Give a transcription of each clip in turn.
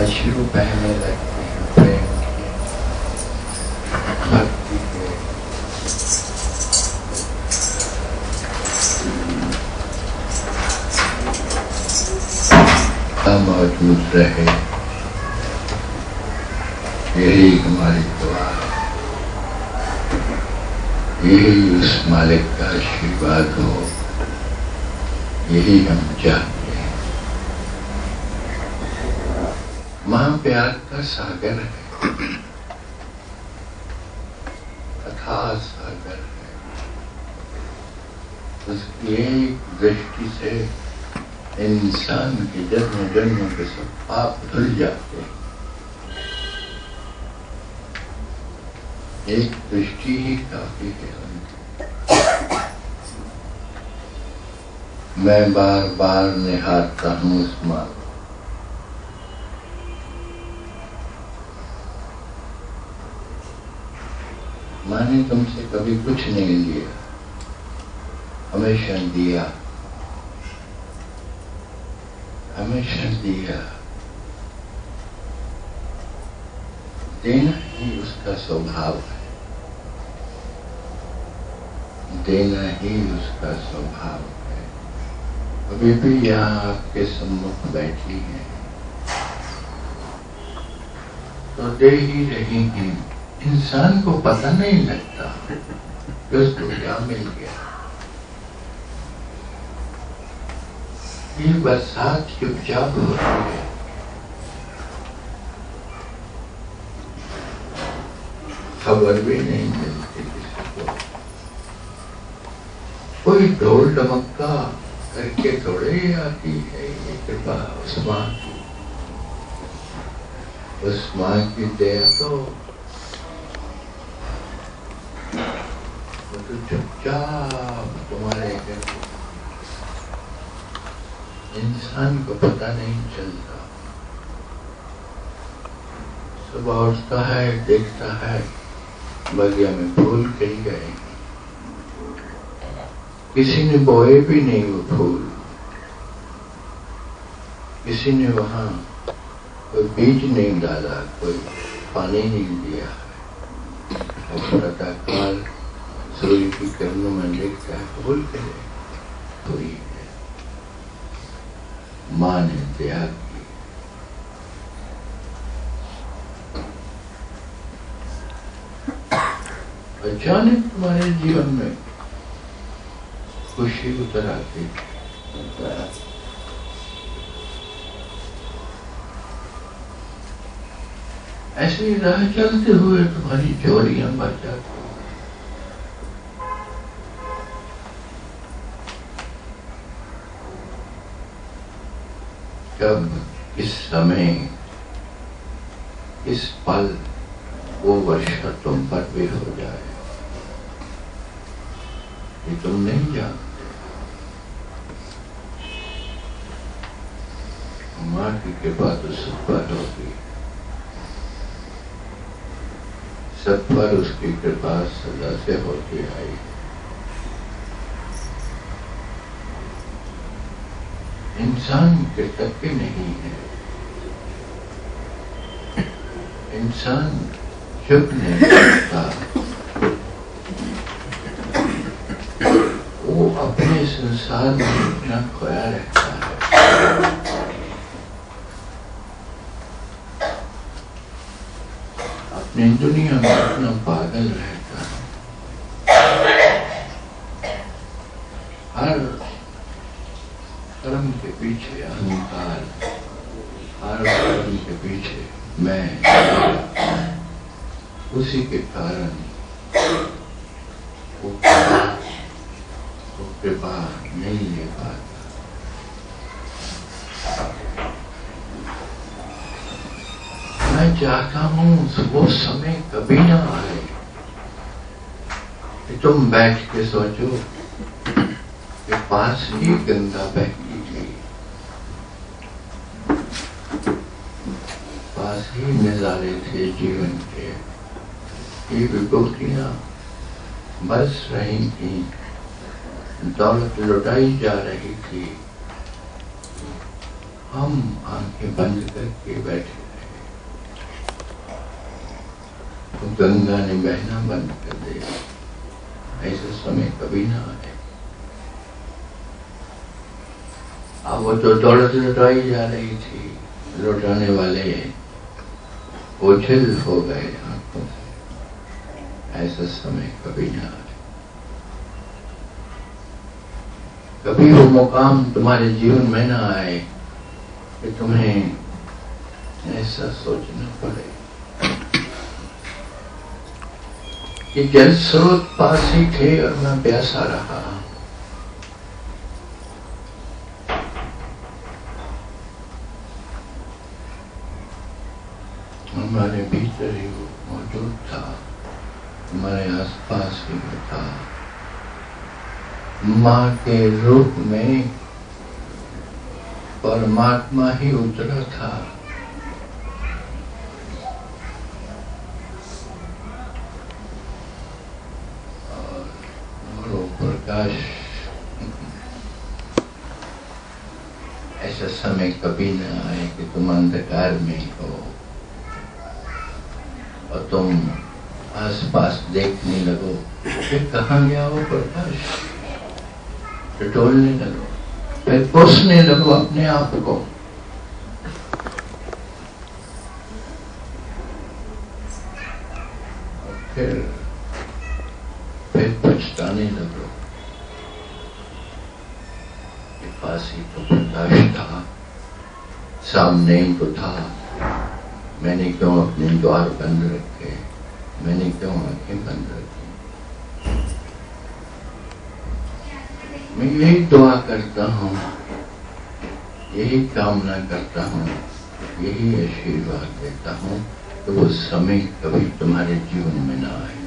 अश्रु बहने लगते हैं प्रेम के, भक्ति के। मौजूद रहे, यही हमारी दुआ है, यही उस मालिक का आशीर्वाद हो, यही हम चाहते हैं। मां प्यार का सागर है, अथाह सागर है। उसकी एक दृष्टि से इंसान के जन्म जन्म के सब पाप धुल जाते हैं। एक दृष्टि ही काफी है उनकी। मैं बार बार निहारता हूँ उस माँ को। माँ ने तुमसे कभी कुछ नहीं लिया, हमेशा दिया, हमेशा दिया। देना ही उसका स्वभाव है, देना ही उसका स्वभाव है। अभी भी यहाँ आपके सम्मुख बैठी हैं तो दे ही रही हैं। इंसान को पता नहीं लगता कि उसको क्या मिल गया। ये बरसात चुपचाप हो रही है, खबर भी नहीं मिलती किसी को। कोई ढोल ढमक्का करके थोड़े ही आती है ये कृपा उस माँ की। उस माँ की दया तो चुपचाप तुम्हारे घर, इंसान को पता नहीं चलता। सुबह उठता है, देखता है बगिया में फूल खिल गए, किसी ने बोए भी नहीं वो फूल, किसी ने वहां कोई बीज नहीं डाला, कोई पानी नहीं दिया। प्रातः काल सूर्य की किरणों में देखता है, कबूल करे तो ही है। माँ ने त्याग की, अचानक तुम्हारे जीवन में खुशी उतर आती, ऐसे ही राह चलते हुए तुम्हारी चोरियां बढ़ जाती। जब इस समय, इस पल वो वर्षा तुम पर भी हो जाए, ये तुम नहीं जानते। माँ की कृपा तो सब पर होगी, सब पर उसकी कृपा सदा से होती आई। इंसान कृतज्ञ नहीं है, इंसान चुप नहीं करता, वो अपने संसार में इतना खोया रहता है। अपनी दुनिया में इतना पागल रहता है। हर कर्म के पीछे अहंकार, हर कर्म के पीछे मैं, उसी के कारण वो कृपा नहीं ले पाता। मैं चाहता हूँ वो समय कभी ना आए कि तुम बैठ के सोचो कि पास ही गंगा बहती थी, पास ही नजारे थे जीवन के, ये विभूतियां बरस रही थी, दौलत लुटाई जा रही थी, हम आंखें बंद करके बैठे। तो गंगा ने बहना बंद कर दिया। ऐसा समय कभी ना आए। अब वो जो दौलत लुटाई जा रही थी, लुटाने वाले ओझल हो गए आंखों से। ऐसा समय कभी ना आए। कभी वो मुकाम तुम्हारे जीवन में ना आए कि तुम्हें ऐसा सोचना पड़े कि जल स्रोत पास ही थे और मैं प्यासा रहा। हमारे भीतर ही वो मौजूद था, हमारे आसपास ही वो था। माँ के रूप में परमात्मा ही उतरा था। प्रकाश, ऐसा समय कभी न आए कि तुम अंधकार में हो और तुम आसपास देखने लगो कि कहाँ गया वो प्रकाश, टटोलने लगो, फिर कोसने लगो अपने आप को। और फिर पछताने लगो। पास ही तो प्रकाश था, सामने ही तो था, मैंने क्यों अपने द्वार बंद रखे, मैंने क्यों आंखें बंद रखी। मैं यही दुआ करता हूँ, यही कामना करता हूँ, यही आशीर्वाद देता हूँ कि वो समय कभी तुम्हारे जीवन में ना आए।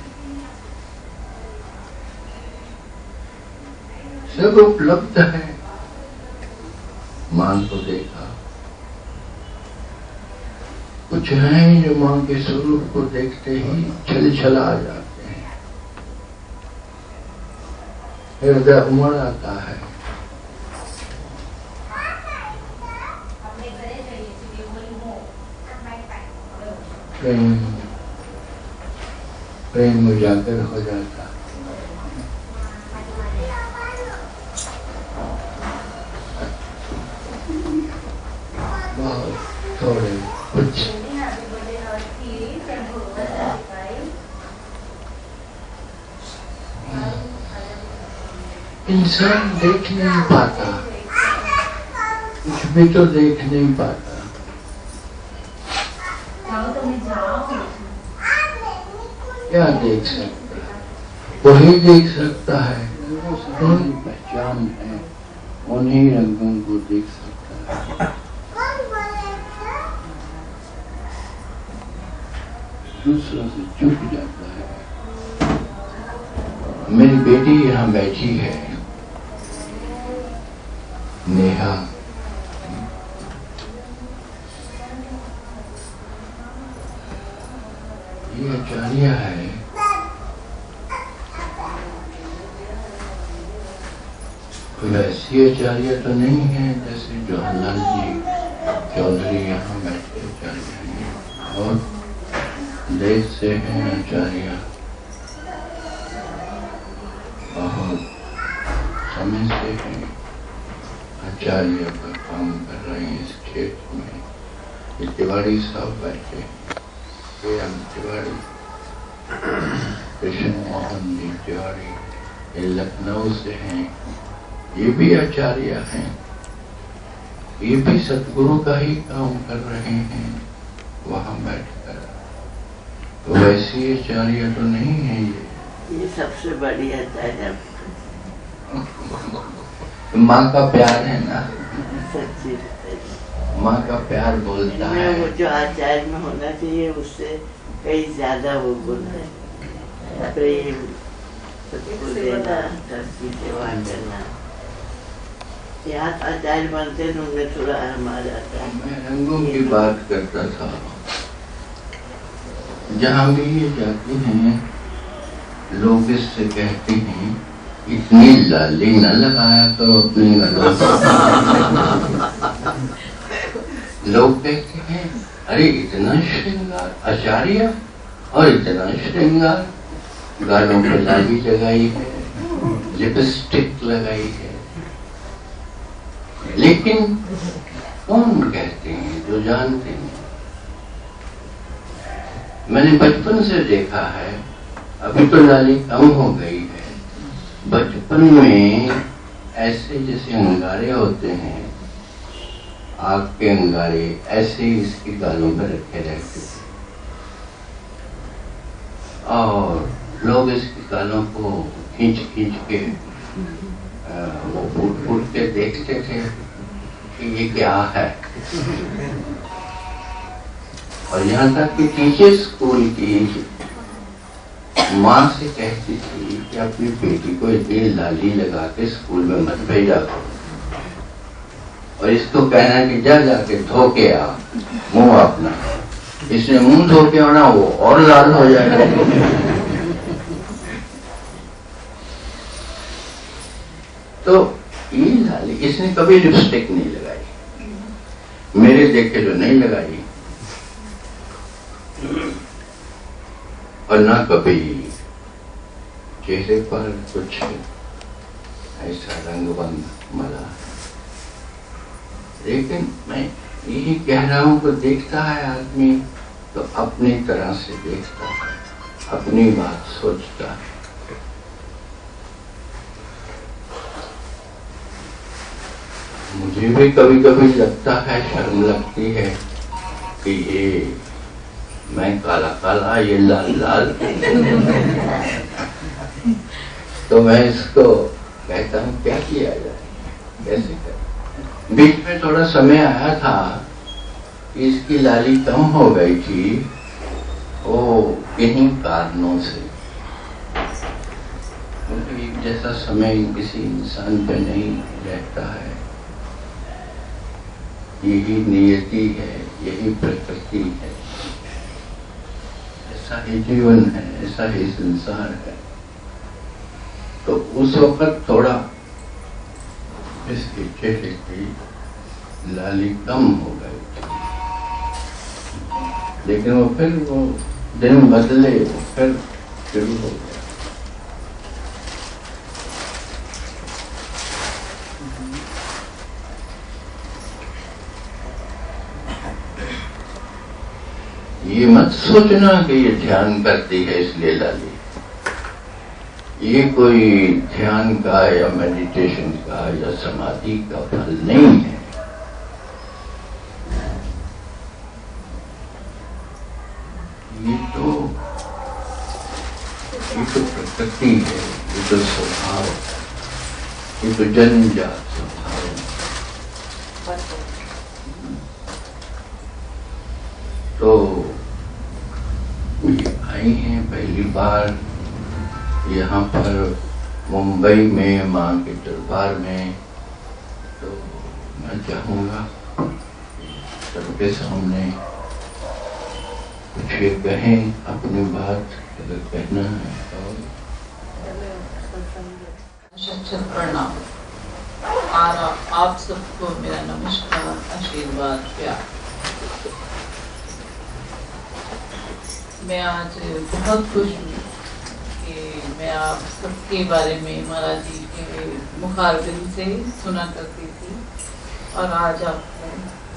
सब उपलब्ध है, मां को देखा, कुछ हैं जो मां के स्वरूप को देखते ही छल आ जाते हैं, हृदय उमड़ आता है। प्रेम उजागर हो जाता है। थोड़े कुछ इंसान देख नहीं पाता, कुछ भी तो देख नहीं पाता। क्या देख सकता है? वही देख सकता है, उनकी पहचान है, उन्हीं रंगों को देख सकता है। दूसरों से चूक जाता है। मेरी बेटी यहाँ बैठी है, नेहा। ये आचार्य है, वैसी आचार्य तो नहीं है जैसे जवाहरलाल जी चौधरी यहाँ बैठे आचार्य हैं, और देश से हैं आचार्य, बहुत समय से हैं आचार्य का काम कर रहे हैं इस क्षेत्र में। ये तिवारी साहब बैठे, ये हम तिवारी, कृष्ण मोहन जी तिवारी, ये लखनऊ से हैं, ये भी आचार्य हैं, ये भी सतगुरु का ही काम कर रहे हैं वहां बैठकर। वैसी आचार्य तो नहीं है ये सबसे बड़ी आचार्य। माँ का प्यार है ना, सच्ची माँ का प्यार बोलता है। वो जो आचार्य में होना चाहिए उससे कई ज्यादा वो गुण है, प्रेम, सबको देना, सबकी सेवा करना। यहाँ आचार्य बनते हैं उनमें थोड़ा आराम आ जाता है। मैं रंगों की बात करता था, जहाँ भी ये जाते हैं लोग इससे कहते हैं इतनी लाली न लगाया करो अपने गलों लोग कहते हैं अरे इतना श्रृंगार, आचार्य और इतना श्रृंगार, गालों पर लाली लगाई है, लिपस्टिक लगाई है। लेकिन कौन कहते हैं जो जानते हैं? मैंने बचपन से देखा है, अभी तो लाली कम हो गई है। बचपन में ऐसे जैसे अंगारे होते हैं, आग के अंगारे, ऐसे ही इसके गालों पर रखे रहते थे और लोग इसके गालों को खींच खींच के वो फूट फूट के देखते थे कि ये क्या है। और यहाँ तक कि टीचर स्कूल की माँ से कहती थी कि अपनी बेटी को इतनी लाली लगा के स्कूल में मत भेजा करो, और इसको कहना कि जा जाके धो के आ मुंह अपना, इसने मुंह धो के आना वो और लाल हो जाएगा। तो ये लाली, इसने कभी लिपस्टिक नहीं लगाई, मेरे देखे तो नहीं लगाई, और ना कभी चेहरे पर कुछ ऐसा रंग बंग मला। लेकिन मैं यही कह रहा हूं कि देखता है आदमी तो अपनी तरह से देखता है, अपनी बात सोचता है। मुझे भी कभी कभी लगता है, शर्म लगती है कि ये मैं काला काला, ये लाल लाल। तो मैं इसको कहता हूँ क्या किया जाए, कैसे करें। बीच में थोड़ा समय आया था कि इसकी लाली कम हो गई थी, वो किन्हीं कारणों से। एक जैसा समय किसी इंसान पे नहीं रहता है, यही नियति है, यही प्रकृति है, ऐसा ही जीवन है, ऐसा ही संसार है। तो उस वक्त थोड़ा इसके चेहरे की लाली कम हो गई थी, लेकिन वो फिर वो दिन बदले, वो फिर शुरू हो गया। ये मत सोचना कि ये ध्यान करती है इसलिए लाली। ये कोई ध्यान का या मेडिटेशन का या समाधि का फल नहीं है। ये तो प्रकृति है, ये तो स्वभाव, ये तो जन्मजात स्वभाव है। तो आई हैं पहली बार यहाँ पर मुंबई में माँ के दरबार में, तो मैं चाहूँगा सबके सामने कुछ कहें अपनी बात, अगर कहना है। और प्रणाम। आप सबको मेरा नमस्कार, आशीर्वाद, प्यार। मैं आज बहुत खुश हूँ कि मैं आप सबके बारे में महाराज जी के मुखारबिन से सुना करती थी और आज आपको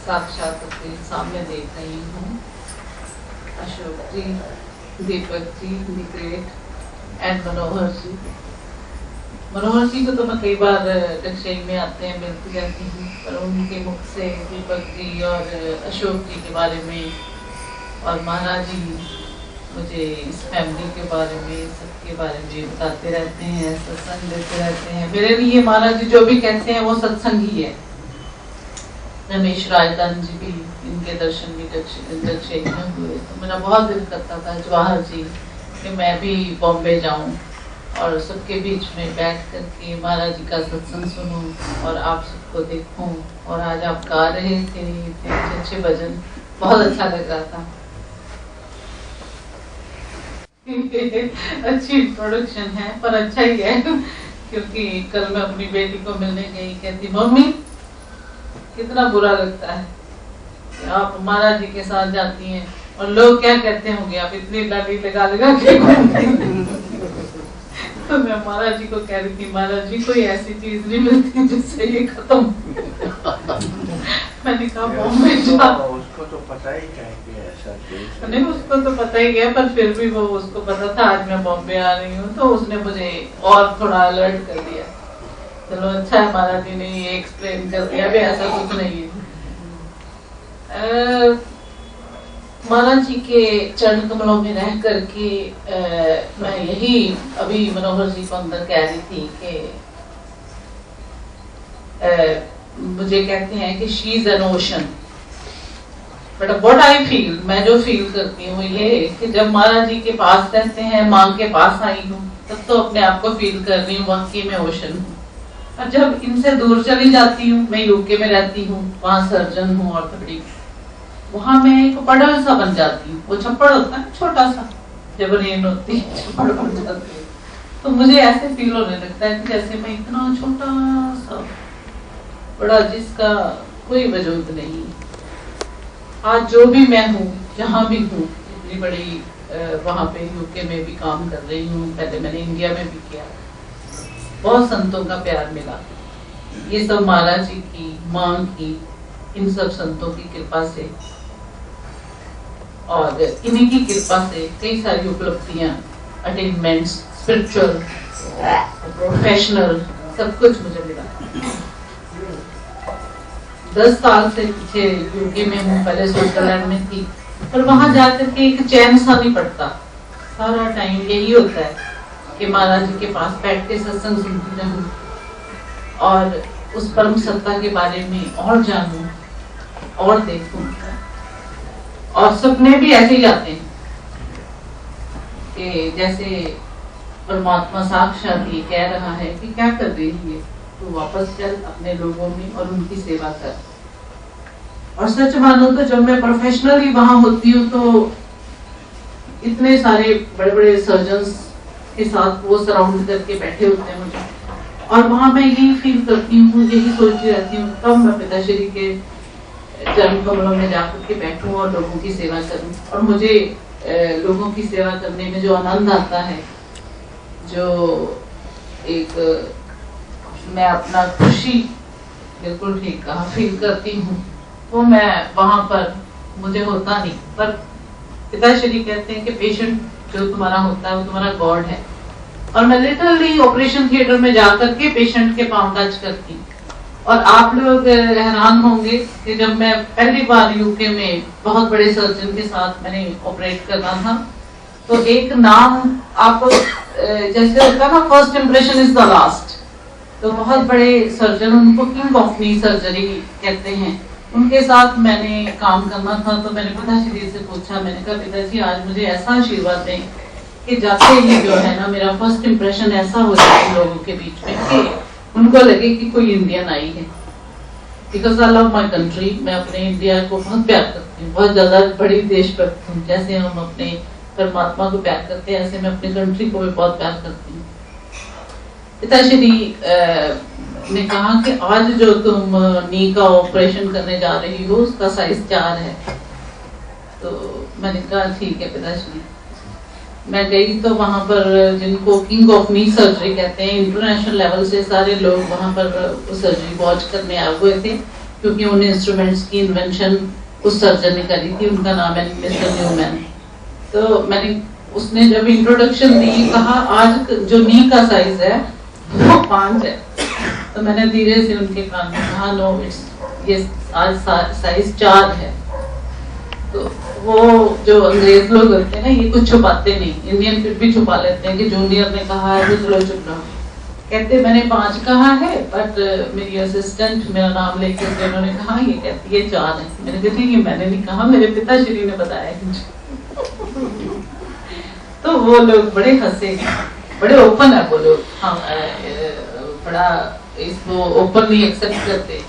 साक्षात अपने सामने देख रही हूँ। अशोक जी, दीपक जी, ग्रेट एंड मनोहर जी। मनोहर जी को तो मैं कई बार कक्षाई में आते हैं, मिलती रहती हूँ, पर उनके मुख से दीपक जी और अशोक जी के बारे में और महाराज जी मुझे इस फैमिली के बारे में, सबके बारे में बताते रहते हैं, सत्संग देते रहते हैं। मेरे लिए महाराज जी जो भी कहते हैं वो सत्संग ही है। रमेश राजदान जी भी, इनके दर्शन भी दक्षिण में हुए, तो मेरा बहुत दिल करता था जवाहर जी कि मैं भी बॉम्बे जाऊं और सबके बीच में बैठ करके महाराज जी का सत्संग सुनूं और आप सबको देखूं। और आज आप गा रहे थे इतने अच्छे भजन, बहुत अच्छा लग रहा था। अच्छी इंट्रोडक्शन है, पर अच्छा ही है, क्योंकि कल मैं अपनी बेटी को मिलने गई, कहती मम्मी कितना बुरा लगता है कि आप महाराज जी के साथ जाती हैं और लोग क्या कहते होंगे, आप इतनी लाली लगा लगा के तो मैं महाराज जी को कह रही थी, महाराज जी कोई ऐसी चीज नहीं मिलती जिससे ये खत्म। मैंने कहा बॉम्बे जा, उसको तो पता ही है कि ऐसा चीज नहीं, उसको तो पता ही है, पर फिर भी वो उसको पता था आज मैं बॉम्बे आ रही हूँ, तो उसने मुझे और थोड़ा अलर्ट कर दिया। चलो अच्छा है महाराज जी ने ये एक्सप्लेन कर दिया, भी ऐसा कुछ नहीं है। महाराज जी के चरण कमलों में रह करके मैं यही अभी मनोहर जी को अंदर कह रही थी कि मुझे कहते हैं कि she is an ocean, but what I feel, मैं जो फील करती हूँ ये कि जब महाराज जी के पास रहते हैं, माँ के पास आई हूँ, तब तो अपने आप को फील कर रही हूँ वाकई में ओशन हूँ। और जब इनसे दूर चली जाती हूँ, मैं यूके में रहती हूँ, वहाँ सर्जन हूँ ऑर्थोपेडिक, वहां मैं एक पड़ल सा बन जाती हूँ। वो छप्पड़ होता है छोटा सा, जब रेन होती है छप्पड़ बन जाती है, तो मुझे ऐसे फील होने लगता है कि जैसे मैं इतना छोटा सा बड़ा जिसका कोई वजूद नहीं। आज जो भी मैं हूँ, जहाँ भी हूँ, इतनी बड़ी वहाँ पे यूके में भी काम कर रही हूँ, पहले मैंने इंडिया में भी किया, बहुत संतों का प्यार मिला। ये सब महाराज जी की, माँ की, इन सब संतों की कृपा से और इन्हीं की कृपा से कई सारी उपलब्धियां, अटेनमेंट्स, स्पिरिचुअल, प्रोफेशनल, सब कुछ मुझे मिला। 10 साल से पीछे यूके में हूँ, पहले स्विट्जरलैंड में थी, पर वहां जाकर के एक चैन सा नहीं पड़ता। सारा टाइम यही होता है कि महाराज जी के पास बैठ के सत्संग सुनती रहूं और उस परम सत्ता के बारे में और जानूं और देखूं। और सपने भी ऐसे ही आते हैं कि जैसे परमात्मा साक्षात ये कह रहा है कि क्या कर रही है, तो वापस चल अपने लोगों में और उनकी सेवा कर। और सच मानो तो जब मैं प्रोफेशनली वहां होती हूँ तो इतने सारे बड़े बड़े सर्जन्स के साथ वो सराउंड करके बैठे होते हैं मुझे, और वहां मैं यही फील करती हूँ, यही सोचती रहती हूँ कब मैं पिताश्री के चरण कमलों में जाकर के बैठूं और लोगों की सेवा करूं। और मुझे लोगों की सेवा करने में जो आनंद आता है, जो एक मैं अपना खुशी, बिल्कुल ठीक कहा, फील करती हूँ, वो मैं वहां पर मुझे होता नहीं। पर पिताश्री कहते हैं कि पेशेंट जो तुम्हारा होता है वो तुम्हारा गॉड है। और मैं लिटरली ऑपरेशन थिएटर में जाकर के पेशेंट के पांव टच करती हूँ। और आप लोग हैरान होंगे कि जब मैं पहली बार यूके में बहुत बड़े सर्जन के साथ मैंने ऑपरेट करना था, तो एक नाम आपको जैसे होता है ना, first impression is the last. तो बहुत बड़े सर्जन, उनको किंग ऑफ नी सर्जरी कहते हैं, उनके साथ मैंने काम करना था। तो मैंने पिताश्री से पूछा, मैंने कहा पिताजी आज मुझे ऐसा आशीर्वाद दें कि जाते ही जो है ना मेरा फर्स्ट इंप्रेशन ऐसा हो जाए लोगों के बीच में कि उनको लगे कि कोई इंडियन आई है। Because I love my country, मैं अपने इंडिया को बहुत प्यार करती हूँ, बहुत ज्यादा बड़ी देशभक्त हूँ। जैसे हम अपने परमात्मा को प्यार करते हैं, ऐसे मैं अपनी कंट्री को भी बहुत प्यार करती हूँ। पिताश्री ने कहा कि आज जो तुम नी का ऑपरेशन करने जा रही हो उसका साइज 4 है। तो मैंने कहा ठीक है पिताश्री। मैं गई तो वहां पर जिनको किंग ऑफ नी सर्जरी कहते हैं, इंटरनेशनल लेवल से सारे लोग वहां पर सर्जरी वॉच करने आए हुए थे, क्योंकि उन इंस्ट्रूमेंट्स की इन्वेंशन उस सर्जन ने करी थी। उनका नाम है मिस्टर न्यूमैन। तो मैंने, उसने जब इंट्रोडक्शन दी, कहा आज जो नी का साइज है वो 5 है। तो मैंने धीरे से उनके कान में कहा नो, ये आज साइज 4 है। तो वो जो अंग्रेज लोग होते हैं ना, ये कुछ छुपाते नहीं, इंडियन फिर भी छुपा लेते हैं कि जूनियर ने कहा है तो चलो चुप रहो। कहते मैंने 5 कहा है, बट मेरी असिस्टेंट मेरा नाम लेकर के उन्होंने कहा ये कहती है 4 है। मैंने कहा ठीक है, मैंने नहीं कहा, मेरे पिताश्री ने बताया मुझे। तो वो लोग बड़े हंसे, बड़े ओपन है वो लोग। हाँ, बड़ा इसको ओपनली एक्सेप्ट करते।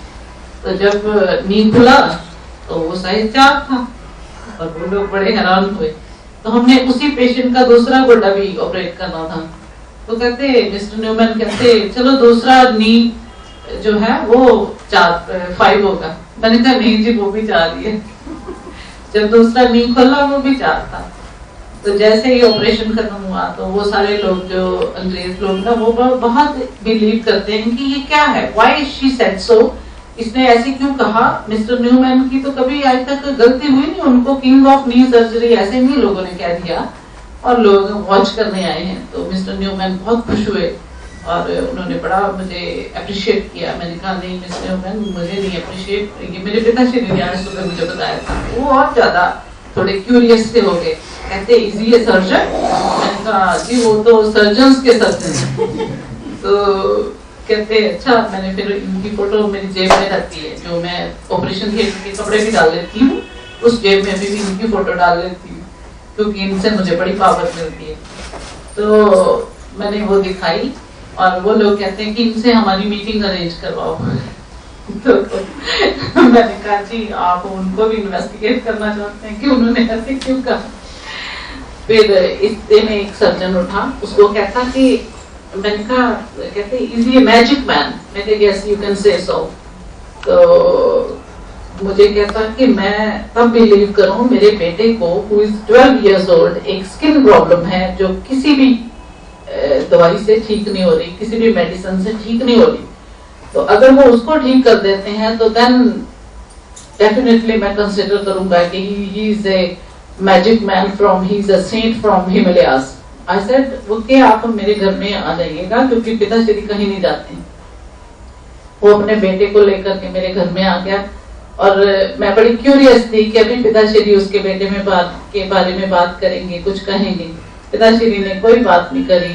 तो जब नी खुला तो वो साइज 4 था और वो लोग बड़े हैरान हुए। तो हमने उसी पेशेंट का दूसरा गोड्डा भी ऑपरेट करना था। तो कहते मिस्टर न्यूमैन कहते चलो दूसरा नी जो है वो 5 होगा। मैंने कहा नहीं जी, वो भी 4 ही है। जब दूसरा नी खोला वो भी 4 था। तो जैसे ही ऑपरेशन खत्म हुआ तो वो सारे लोग जो अंग्रेज लोग ना, वो बहुत बिलीव करते हैं कि ये क्या है, व्हाई शी सेड सो, इसने ऐसे क्यों कहा। मिस्टर न्यूमैन की तो कभी आज तक गलती हुई नहीं, उनको किंग ऑफ नी सर्जरी ऐसे नहीं लोगों ने कह दिया और लोग वॉच करने आए हैं। तो मिस्टर न्यूमैन बहुत खुश हुए और उन्होंने बड़ा मुझे अप्रिशिएट किया। मैंने कहा नहीं मिस्टर न्यूमैन, मुझे नहीं अप्रिशिएट, ये मेरे पिताश्री ने आज सुबह मुझे बताया था। वो और ज्यादा थोड़े क्यूरियस से हो गए, कहते इजी है सर्जन। मैंने कहा जी वो तो सर्जन्स के सर्जन है। तो कहते अच्छा। मैंने फिर इनकी फोटो मेरी जेब में रखी है, जो मैं ऑपरेशन थिएटर के कपड़े भी डाल लेती हूँ, उस जेब में भी इनकी फोटो डाल लेती हूँ, क्योंकि इनसे मुझे बड़ी पावर मिलती है। तो मैंने वो दिखाई और वो लोग कहते हैं कि इनसे हमारी मीटिंग अरेंज करवाओ। तो मैंने कहा जी आप उनको भी इन्वेस्टिगेट करना चाहते हैं कि उन्होंने ऐसे क्यों कहा। फिर इतने में एक सर्जन उठा, उसको कहता कि मैंने कहा, कहते इज ये मैजिक मैन। मैंने यस यू कैन से सो। तो मुझे कहता कि मैं तब बिलीव करूं मेरे बेटे को who is 12 years old एक स्किन प्रॉब्लम है जो किसी भी दवाई से ठीक नहीं हो रही, किसी भी मेडिसिन से ठीक नहीं हो रही। तो अगर वो उसको ठीक कर देते हैं तो देन डेफिनेटली मैं कंसिडर करूंगा कि he is a magic man from, he is a saint from Himalayas. I said okay, आप मेरे घर में आ जाइएगा, क्योंकि पिताश्री कहीं नहीं जाते। वो अपने बेटे को लेकर के मेरे घर में आ गया और मैं बड़ी क्यूरियस थी कि अभी पिताश्री उसके बेटे में के बारे में बात करेंगे, कुछ कहेंगे। पिताश्री ने कोई बात नहीं करी,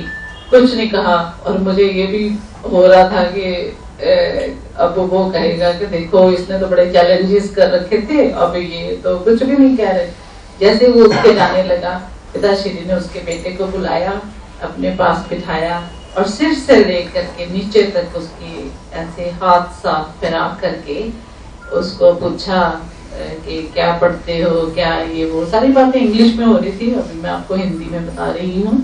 कुछ नहीं कहा। और मुझे ये भी हो रहा था कि अब वो कहेगा कि देखो इसने तो बड़े चैलेंजेस कर रखे थे, अब ये तो कुछ भी नहीं कह रहे। जैसे वो उसके जाने लगा, पिताश्री ने उसके बेटे को बुलाया, अपने पास बिठाया और सिर से लेकर के नीचे तक उसकी ऐसे हाथ साफ फिरा करके उसको पूछा कि क्या पढ़ते हो, क्या ये वो सारी बातें इंग्लिश में हो रही थी, अभी मैं आपको हिंदी में बता रही हूँ।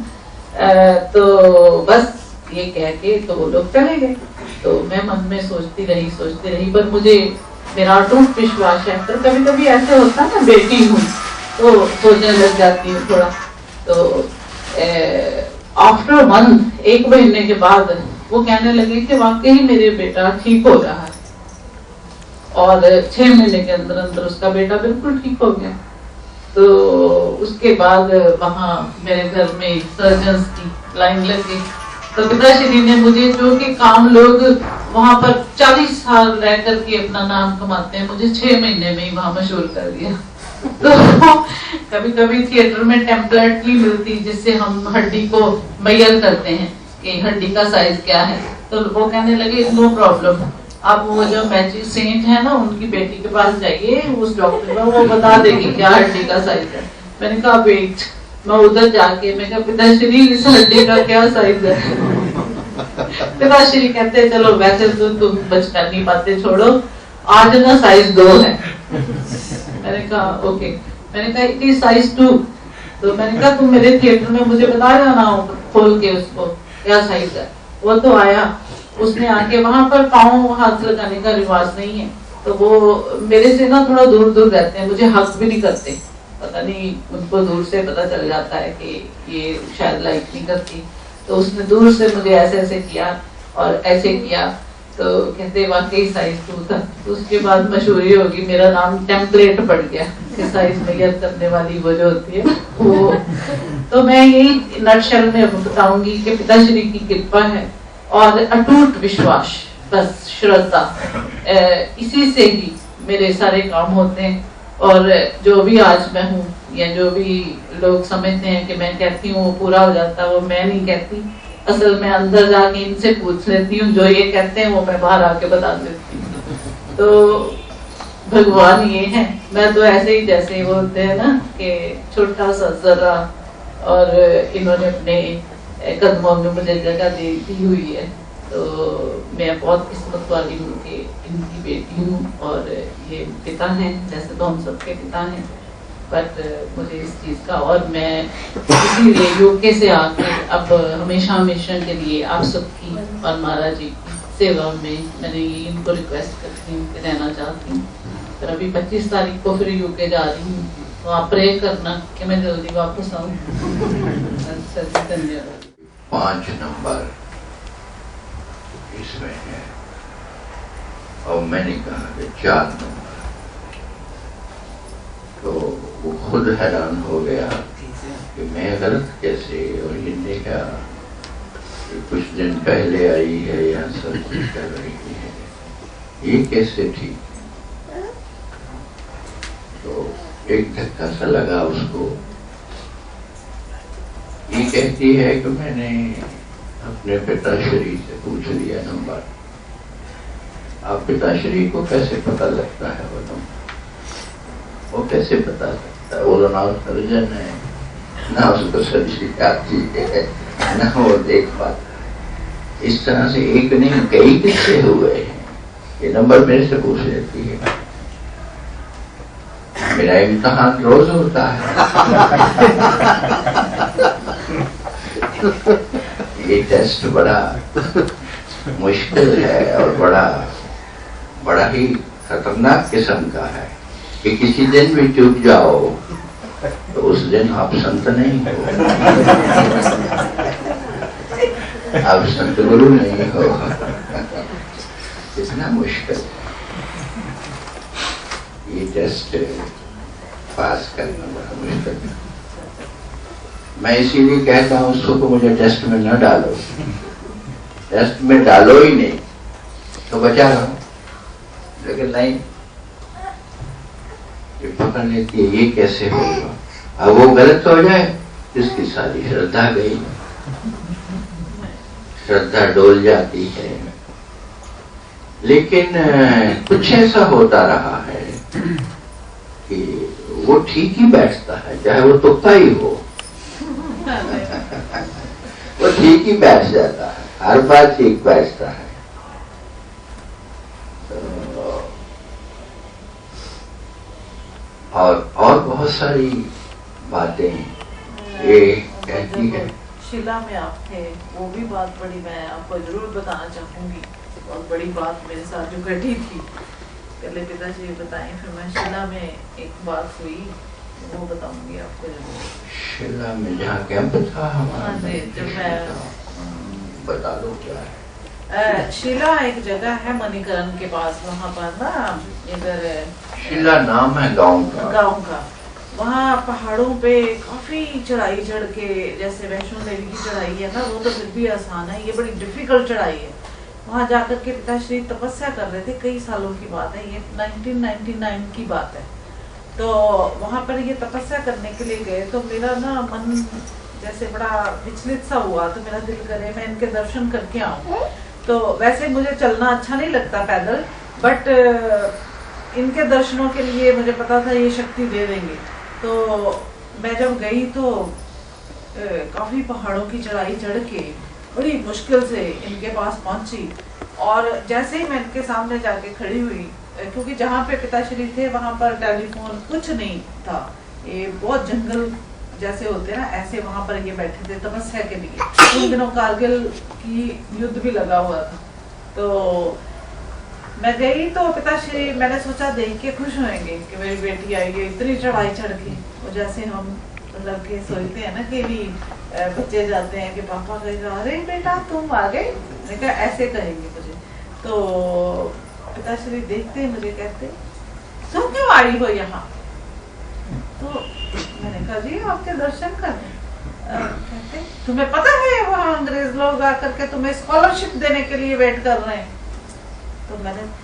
तो बस ये कह के तो वो लोग चले गए। तो मैं मन में सोचती रही, पर मुझे मेरा अटूट विश्वास है। पर कभी कभी ऐसे होता है ना, बेटी हूँ तो सोचने लग जाती हूँ थोड़ा। तो आफ्टर मंथ, 1 महीने के बाद वो कहने लगे कि वाकई मेरे बेटा ठीक हो रहा है, और 6 महीने के अंदर अंदर उसका बेटा बिल्कुल ठीक हो गया। तो उसके बाद वहाँ मेरे घर में सर्जन्स की लाइन लग गई। तो पिताश्री ने मुझे, जो कि काम लोग वहाँ पर 40 साल रह करके अपना नाम कमाते हैं, मुझे 6 महीने में ही वहाँ मशहूर कर दिया। तो कभी कभी थिएटर में टेम्पलेट नहीं मिलती जिससे हम हड्डी को मेजर करते हैं कि हड्डी का साइज क्या है, तो वो कहने लगे नो प्रॉब्लम, आप वो जो मैजिक सेंट है ना उनकी बेटी के पास जाइए, उस डॉक्टर को वो बता देगी क्या हड्डी का साइज है। मैंने कहा वेट, मैं उधर जाके मैं कहा पिताश्री इस हड्डी का क्या साइज है। पिताश्री कहते चलो वैसे तो तुम बचकानी बातें छोड़ो, आज ना साइज 2 है। मैंने कहा ओके, मैंने कहा इट इज साइज 2। तो मैंने कहा तुम मेरे थिएटर में मुझे बता जाना खोल के उसको क्या साइज है। वो तो आया, उसने आके, वहां पर पाँव हाथ लगाने का रिवाज नहीं है, तो वो मेरे से ना थोड़ा दूर दूर रहते हैं, मुझे हक भी नहीं करते, पता नहीं उनको दूर से पता चल जाता है कि ये शायद लाइक नहीं करती। तो उसने दूर से मुझे ऐसे ऐसे किया और ऐसे किया, तो कहते वाकई साइज 2 था। तो उसके बाद मशहूरी होगी, मेरा नाम टेम्पलेट पड़ गया कि साइज मेजर करने वाली वो जो होती है वो। तो मैं यही नटशेल में बताऊंगी कि पिताश्री की कृपा है और अटूट विश्वास, बस श्रद्धा, इसी से ही मेरे सारे काम होते हैं। और जो भी आज मैं हूँ या जो भी लोग समझते हैं कि मैं कहती हूँ वो पूरा हो जाता है, वो मैं नहीं कहती। असल में अंदर जाके इनसे पूछ लेती हूँ, जो ये कहते हैं वो मैं बाहर आके बता देती हूँ। तो भगवान ये है, मैं तो ऐसे ही जैसे वो होते हैं ना कि छोटा सा जरा, और इन्होंने अपने कदमों में मुझे जगह दी हुई है। तो मैं बहुत किस्मत वाली हूँ कि इनकी बेटी हूँ और ये पिता हैं, जैसे तो हम सबके पिता हैं, बट मुझे इस चीज़ का, और मैं इसीलिए यूके से आके अब हमेशा मिशन के लिए आप सबकी और महाराज जी की सेवा में मैंने ये इनको रिक्वेस्ट करती हूँ कि रहना चाहती हूँ। फिर अभी 25 तारीख को फिर यूके जा रही हूँ, तो आप प्रे करना कि मैं जल्दी वापस आऊँ। धन्यवाद। 5 नंबर इसमें है और मैंने कहा कि 4 नंबर। तो वो खुद हैरान हो गया कि मैं गलत कैसे, और ये क्या कुछ दिन पहले आई है या सब कुछ कर रही है, ये कैसे ठीक। तो एक धक्का सा लगा उसको। ये कहती है कि मैंने अपने पिताश्री से पूछ लिया नंबर। अब पिताश्री को कैसे पता लगता है वो नंबर, वो कैसे पता लगता है? वो ना सर्जन है, ना उसको सर्जरी आती है, ना वो देख पाता है। इस तरह से एक नहीं कई किस्से हुए हैं। ये नंबर मेरे से पूछ लेती है। मेरा इम्तिहान रोज होता है। ये टेस्ट बड़ा मुश्किल है और बड़ा ही खतरनाक किस्म का है कि किसी दिन भी चूक जाओ तो उस दिन आप संत नहीं हो, आप संत गुरु नहीं हो। इतना मुश्किल ये टेस्ट पास करना बड़ा मुश्किल है। मैं इसीलिए कहता हूँ उसको मुझे टेस्ट में न डालो, टेस्ट में डालो ही नहीं तो बचा रहा हूँ। लेकिन नहीं, ये पकड़ लेती है, ये कैसे होगा। अब वो गलत हो जाए, इसकी सारी श्रद्धा गई, श्रद्धा डोल जाती है। लेकिन कुछ ऐसा होता रहा है कि वो ठीक ही बैठता है, चाहे वो तुक्का ही हो, वो ठीक ही बैठ जाता है, हर बार ठीक बैठता है। और बहुत सारी बातें ये कहती है। शिला में आप थे, वो भी बात बड़ी, मैं आपको जरूर बताना चाहूंगी। बहुत बड़ी बात मेरे साथ जो घटी थी, पहले पिताजी बताएं, फिर मैं शिला में एक बात हुई वो बताऊंगी आपको जरूर। शिला में जहाँ कैंप था हमारा, जब मैं बता दो क्या है। शिला एक जगह है मणिकरण के पास, वहाँ पर ना इधर शिला नाम है गांव का। वहाँ पहाड़ों पे काफी चढ़ाई चढ़ के, जैसे वैष्णो देवी की चढ़ाई है ना, वो तो फिर भी आसान है, ये बड़ी डिफिकल्ट चढ़ाई है। वहाँ जाकर के पिताश्री तपस्या कर रहे थे, कई सालों की बात है, ये 1999 की बात है। तो वहाँ पर ये तपस्या करने के लिए गए, तो मेरा ना मन जैसे बड़ा विचलित सा हुआ, तो मेरा दिल करे मैं इनके दर्शन करके आऊँ। तो वैसे मुझे चलना अच्छा नहीं लगता पैदल, बट इनके दर्शनों के लिए मुझे पता था ये शक्ति दे देंगे। तो मैं जब गई तो काफी पहाड़ों की चढ़ाई चढ़ के बड़ी मुश्किल से इनके पास पहुंची, और जैसे ही मैं इनके सामने जाके खड़ी हुई, क्योंकि जहाँ पे पिताश्री थे वहां पर टेलीफोन कुछ नहीं था, ये बहुत जंगल जैसे होते हैं ना, ऐसे वहां पर ये बैठे थे तपस्या के लिए। उन दिनों कारगिल की युद्ध भी लगा हुआ था। तो मैं गई तो पिताश्री, मैंने सोचा देख के खुश होंगे कि मेरी बेटी आई है इतनी चढ़ाई चढ़ के। और जैसे हम लड़के सोचते हैं ना कि भी बच्चे जाते हैं कि पापा कहेगा अरे बेटा तुम आ गए, मैंने कहा ऐसे कहेंगे मुझे। तो पिताश्री देखते मुझे कहते तुम क्यों आई हो यहाँ? तो मैंने कहा जी आपके दर्शन करने। कहते तुम्हें पता है वहाँ अंग्रेज लोग आकर के तुम्हें स्कॉलरशिप देने के लिए वेट कर रहे हैं। तो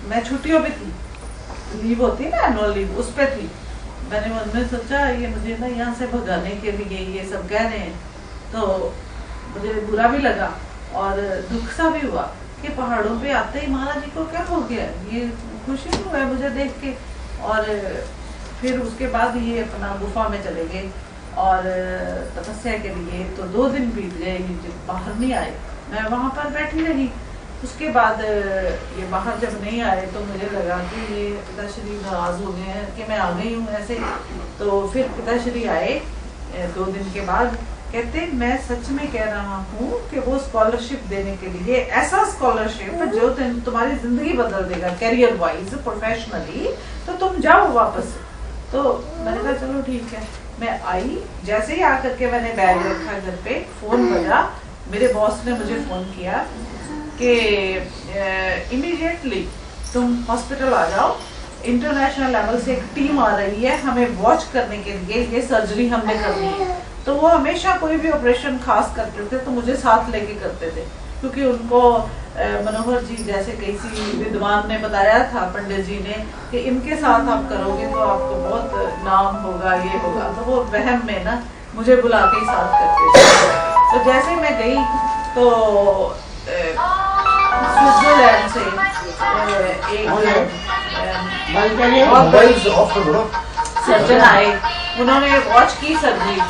मैं छुट्टियों पे थी, लीव होती ना एनुअल लीव, उस पे थी। मैंने मन में सोचा ये मुझे ना यहाँ से भगाने के लिए ये सब कह रहे हैं, तो मुझे बुरा भी लगा और दुख सा भी हुआ कि पहाड़ों पे आते ही महाराज जी को क्या हो गया, ये खुशी नहीं हुआ मुझे देख के। और फिर उसके बाद ये अपना गुफा में चले गए और तपस्या के लिए। तो 2 दिन बीत गए, बाहर नहीं आए, मैं वहां पर बैठी रही। उसके बाद ये बाहर जब नहीं आए तो मुझे लगा कि ये पिताश्री नाराज हो गए हैं कि मैं आ गई हूँ ऐसे। तो फिर पिताश्री आए 2 दिन के बाद, कहते मैं सच में कह रहा हूँ कि वो स्कॉलरशिप देने के लिए, ऐसा स्कॉलरशिप जो तुम्हारी जिंदगी बदल देगा कैरियर वाइज, प्रोफेशनली, तो तुम जाओ वापस। तो मैंने कहा चलो ठीक है। मैं आई, जैसे ही आकर के मैंने बैग रखा घर पे, फोन बजा, मेरे बॉस ने मुझे फोन किया कि इमीडिएटली तुम हॉस्पिटल आ जाओ, इंटरनेशनल लेवल से एक टीम आ रही है हमें वॉच करने के लिए, ये सर्जरी हमने करनी है। तो वो हमेशा कोई भी ऑपरेशन खास करते थे तो मुझे साथ लेके करते थे, क्योंकि उनको मनोहर जी जैसे किसी विद्वान ने बताया था, पंडित जी ने, कि इनके साथ आप करोगे तो आपको बहुत नाम होगा, ये होगा। तो वो वहम में ना मुझे बुला के ही साथ करते थे। तो जैसे मैं गई तो स्विट्जरलैंड से एक सर्जन आए, उन्होंने वॉच की सर्जरी।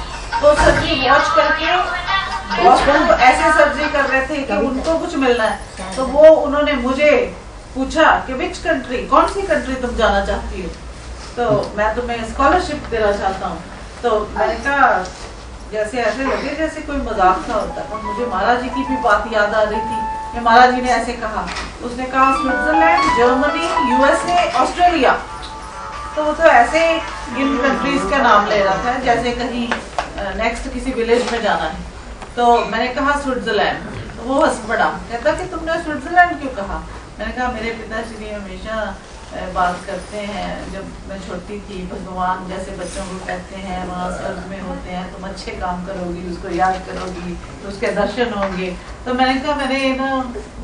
तो सर्जरी वॉच करके वो ऐसे सर्जरी कर रहे थे कि उनको कुछ मिलना है। तो वो उन्होंने मुझे पूछा कि विच कंट्री, कौन सी कंट्री तुम जाना चाहती हो? तो मैं तुम्हें स्कॉलरशिप देना चाहता हूँ। तो मैंने कहा, जैसे ऐसे लगे जैसे कोई मजाक सा होता है, और मुझे महाराज जी की भी बात याद आ रही थी कि महाराज जी ने ऐसे कहा। उसने कहा स्विट्जरलैंड, जर्मनी, यूएसए, ऑस्ट्रेलिया। तो वो तो ऐसे इन कंट्रीज का नाम ले रहा था जैसे कहीं नेक्स्ट किसी विलेज में जाना है। तो मैंने कहा स्विट्जरलैंड। तो वो हंस पड़ा, कहता कि तुमने स्विट्जरलैंड क्यों कहा? मैंने कहा मेरे पिताश्री हमेशा बात करते हैं, जब मैं छोटी थी, भगवान जैसे बच्चों को कहते हैं वहाँ स्वर्ग में होते हैं, तुम अच्छे काम करोगी, उसको याद करोगी तो उसके दर्शन होंगे। तो मैंने कहा मैंने ना,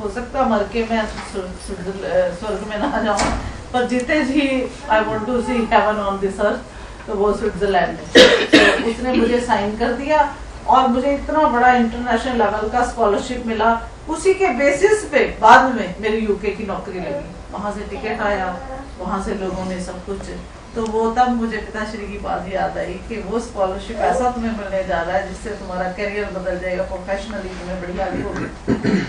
हो सकता मर के मैं स्वर्ग में ना जाऊँ, पर जीते जी I want to see heaven on this earth. तो वो स्विट्जरलैंड है। तो उसने मुझे साइन कर दिया और मुझे इतना बड़ा इंटरनेशनल लेवल का स्कॉलरशिप मिला। उसी के बेसिस पे बाद में मेरी यूके की नौकरी लगी, वहां से टिकट आया, वहां से लोगों ने सब कुछ। तो वो तब मुझे पिताश्री की बात याद आई कि वो स्कॉलरशिप ऐसा तुम्हें मिलने जा रहा है जिससे तुम्हारा करियर बदल जाएगा, प्रोफेशनली तुम्हें बड़ी आगे होगी।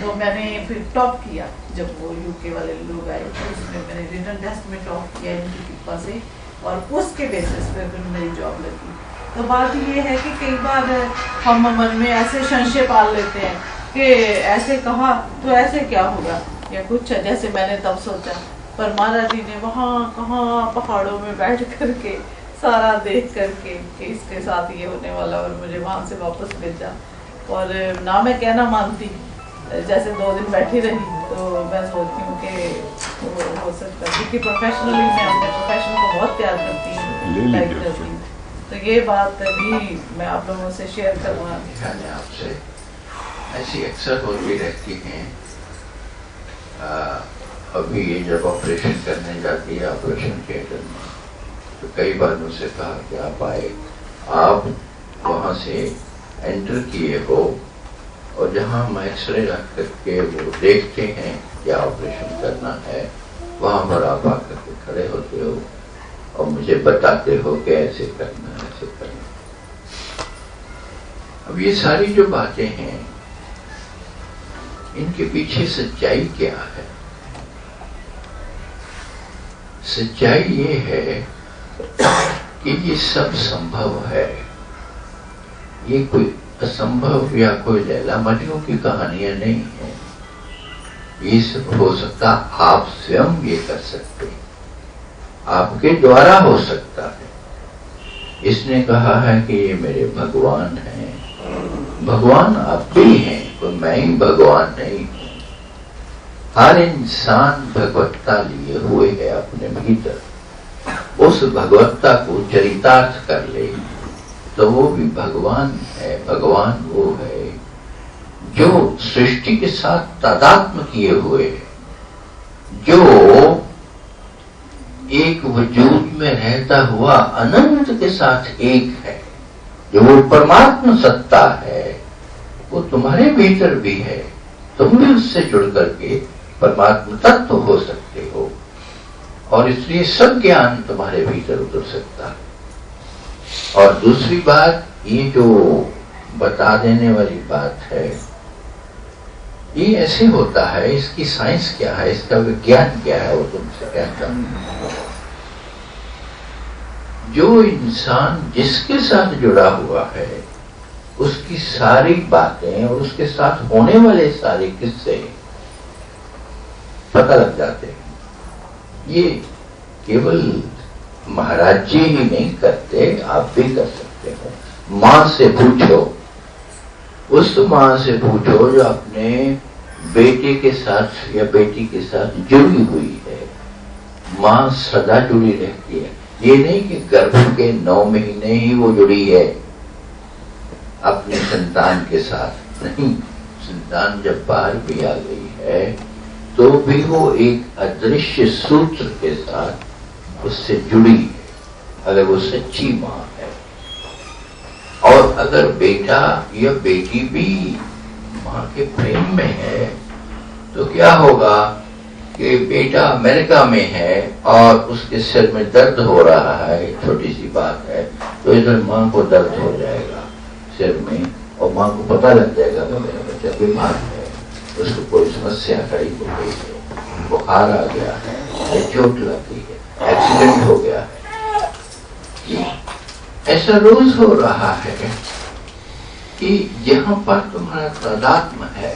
तो मैंने फिर टॉप किया, जब वो यूके वाले लोग आए तो उसमें मैंने रिटन टेस्ट में टॉप किया इनकी कृपा से, और उसके बेसिस पे फिर मेरी जॉब लगी। तो बात ये है कि कई बार हम मन में ऐसे संशय पाल लेते हैं कि ऐसे कहा तो ऐसे क्या होगा या कुछ, जैसे मैंने तब सोचा। पर महाराज जी ने वहाँ कहाँ पहाड़ों में बैठ करके सारा देख करके कि इसके साथ ये होने वाला, और मुझे वहाँ से वापस भेजा। और ना मैं कहना मानती, जैसे 2 दिन बैठी रही तो मैं सोचती हूँ कि हो सकता है, क्योंकि प्रोफेशनली मैं अपने प्रोफेशन को बहुत प्यार करती हूँ, लाइक करती हूँ। तो ये बात भी मैं आप लोगों से शेयर करूँगा। मैंने आपसे ऐसी अक्सर होती रहती हैं। अभी ये जब ऑपरेशन करने जाती है ऑपरेशन थिएटर में, तो कई बार मुझसे कहा कि आप आए, आप वहाँ से एंटर किए हो और जहाँ हम एक्सरे रख करके वो देखते हैं क्या ऑपरेशन करना है, वहाँ पर आप आकर के खड़े होते हो और मुझे बताते हो कि ऐसे करना ऐसे करना। अब ये सारी जो बातें हैं, इनके पीछे सच्चाई क्या है? सच्चाई ये है कि ये सब संभव है। ये कोई असंभव या कोई लैला मजनू की कहानियां नहीं है। ये सब हो सकता, आप स्वयं ये कर सकते, आपके द्वारा हो सकता है। इसने कहा है कि ये मेरे भगवान हैं। भगवान आप भी हैं, कोई मैं ही भगवान नहीं हूं। हर इंसान भगवत्ता लिए हुए है अपने भीतर। उस भगवत्ता को चरितार्थ कर ले तो वो भी भगवान है। भगवान वो है जो सृष्टि के साथ तादात्म्य किए हुए है, जो एक वजूद में रहता हुआ अनंत के साथ एक है, जो वो परमात्मा सत्ता है। वो तुम्हारे भीतर भी है, तुम भी उससे जुड़ करके परमात्मा तत्व हो सकते हो और इसलिए सब ज्ञान तुम्हारे भीतर उतर सकता है। और दूसरी बात, ये जो बता देने वाली बात है, ये ऐसे होता है, इसकी साइंस क्या है, इसका विज्ञान क्या है, वो तुमसे कहता हूं। जो इंसान जिसके साथ जुड़ा हुआ है, उसकी सारी बातें और उसके साथ होने वाले सारे किस्से पता लग जाते हैं। ये केवल महाराज जी ही नहीं करते, आप भी कर सकते हो। माँ से पूछो, उस माँ से पूछो जो अपने बेटे के साथ या बेटी के साथ जुड़ी हुई है। माँ सदा जुड़ी रहती है। ये नहीं कि गर्भ के 9 महीने ही वो जुड़ी है अपने संतान के साथ, नहीं। संतान जब बाहर भी आ गई है तो भी वो एक अदृश्य सूत्र के साथ उससे जुड़ी है, अगर वो सच्ची माँ है। और अगर बेटा या बेटी भी माँ के प्रेम में है तो क्या होगा कि बेटा अमेरिका में है और उसके सिर में दर्द हो रहा है, छोटी सी बात है, तो इधर माँ को दर्द हो जाएगा सिर में और माँ को पता लग जाएगा कि मेरा बच्चा बीमार है, उसको कोई समस्या खड़ी हो गई है, बुखार आ गया है, चोट लग गई है, एक्सीडेंट हो गया है। ऐसा रोज हो रहा है कि जहां पर तुम्हारा तादात्म्य है,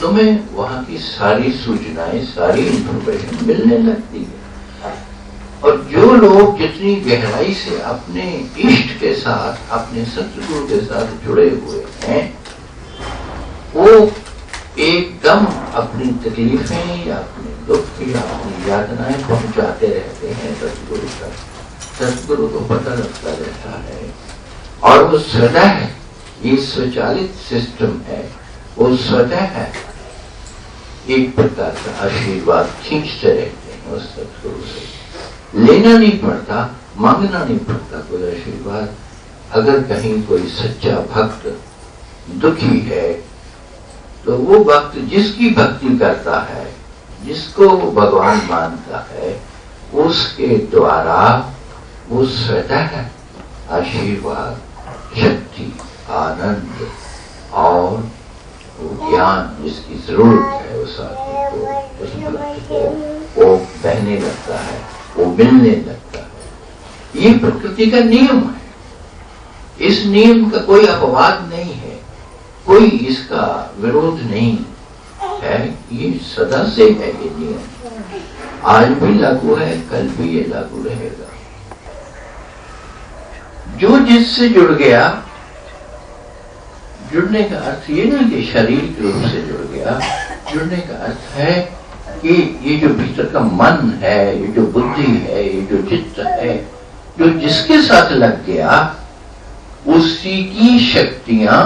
तुम्हें वहां की सारी सूचनाएं, सारी इंफॉर्मेशन मिलने लगती है। और जो लोग जितनी गहराई से अपने इष्ट के साथ, अपने सतगुरु के साथ जुड़े हुए हैं, वो एकदम अपनी तकलीफें या अपने दुख या अपनी यातनाएं पहुंचाते रहते हैं सतगुरु तक। सतगुरु को पता लगता रहता है और वो स्वतः, ये स्वचालित सिस्टम है, वो स्वतः एक प्रकार का आशीर्वाद खींचते रहते हैं उस सतगुरु से। लेना नहीं पड़ता, मांगना नहीं पड़ता कोई आशीर्वाद। अगर कहीं कोई सच्चा भक्त दुखी है तो वो भक्त जिसकी भक्ति करता है, जिसको वो भगवान मानता है, उसके द्वारा वो स्वतः आशीर्वाद, शक्ति, आनंद और ज्ञान जिसकी जरूरत है उस आदमी को, उस भक्त को, वो बहने लगता है, वो मिलने लगता है। ये प्रकृति का नियम है। इस नियम का कोई अपवाद नहीं है, कोई इसका विरोध नहीं है। ये सदा से है ये नियम, आज भी लागू है, कल भी ये लागू रहेगा। जो जिससे जुड़ गया, जुड़ने का अर्थ ये नहीं कि शरीर के रूप से जुड़ गया। जुड़ने का अर्थ है कि ये जो भीतर का मन है, ये जो बुद्धि है, ये जो चित्त है, जो जिसके साथ लग गया उसी की शक्तियां,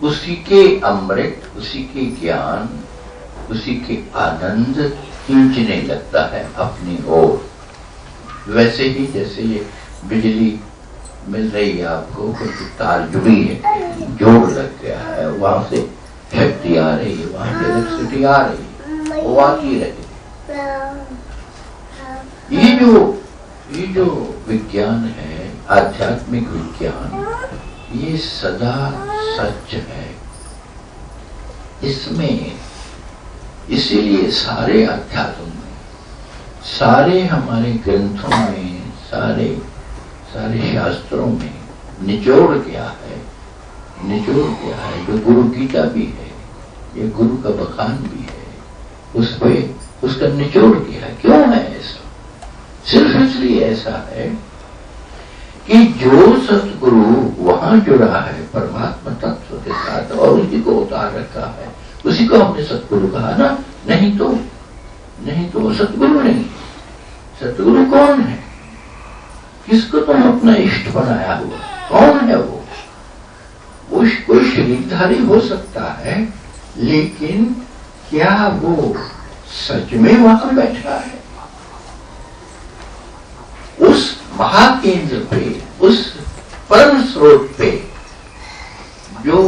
उसी के अमृत, उसी के ज्ञान, उसी के आनंद खींचने लगता है अपनी ओर। वैसे ही जैसे ये बिजली मिल रही है आपको, क्योंकि तार जुड़ी है, जोड़ लग गया है, वहां से शक्ति आ रही है, वहां से इलेक्ट्रिसिटी आ रही है, वो आती रही। ये जो विज्ञान है, आध्यात्मिक विज्ञान, ये सदा सच है। इसमें इसीलिए सारे अध्यात्म में, सारे हमारे ग्रंथों में, सारे शास्त्रों में निचोड़ गया है, जो गुरु गीता भी है, ये गुरु का बखान भी है, उस पे उसका निचोड़ गया है। क्यों है ऐसा? सिर्फ इसलिए ऐसा है कि जो सतगुरु वहां जुड़ा है परमात्मा तत्व के साथ और उसी को उतार रखा है, उसी को हमने सतगुरु कहा ना। नहीं तो वो सतगुरु नहीं। सतगुरु कौन है? किसको तुम अपना इष्ट बनाया हुआ? कौन है वो? कोई शरीरधारी हो सकता है, लेकिन क्या वो सच में वहां बैठा है? उस महाकेंद्र पे, उस परम स्रोत पे जो